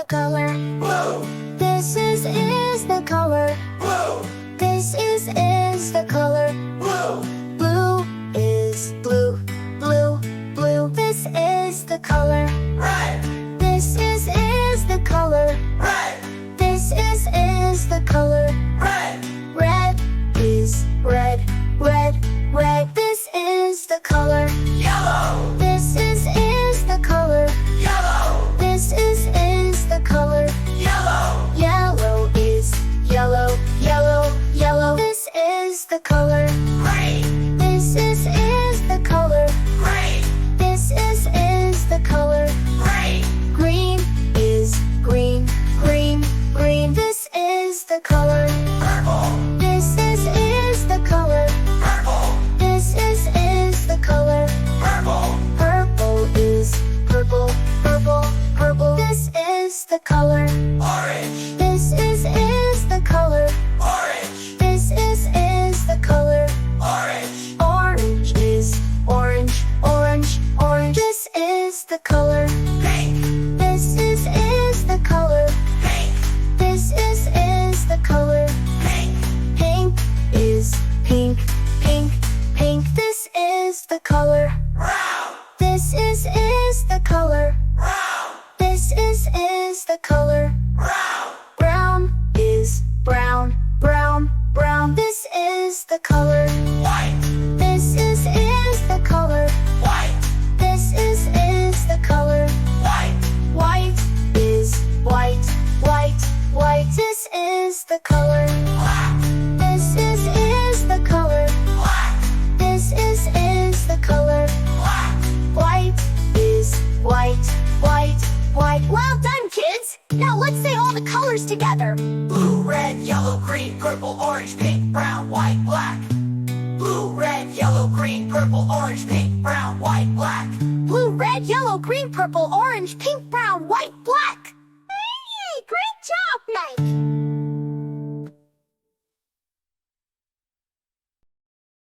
the color blue. This is the color Blue, This is the color blue. Blue is blue, blue, blue. This is the color Red, This is the color red, This is the color red. Red is red, red, red. This is the color Yellow, This is the color yellow, This is the color yellow. Yellow is yellow, yellow, yellow. This is the color Green, This is the color green, This is the color green. Green is green, green, green. This is the color Purple, This is the color purple, This is the color purple. Purple is purple, purple, purple. This is the color Orange, This is the color orange, This is the color orange. Orange is orange, orange, orange. This is the color Pink, This is the color pink, This is the color pink. Pink is pink, pink, pink. This is the color Brown, This is the color brown, This is the color brown. Brown is brown, brown, brown. This is the color White, This is the color white, This is the color white. White is white, white, white. This is the color Black, This is the color black, This is the color black. White is white, white, white. Well done, kids! Now let's say all the colors together. Blue, red, yellow, green, purple, orange, pink, brown, white, black. Blue, red, yellow, green, purple, orange, pink, brown, white, black. Blue, red, yellow, green, purple, orange, pink, brown, white, black. Hey, great job, Mike!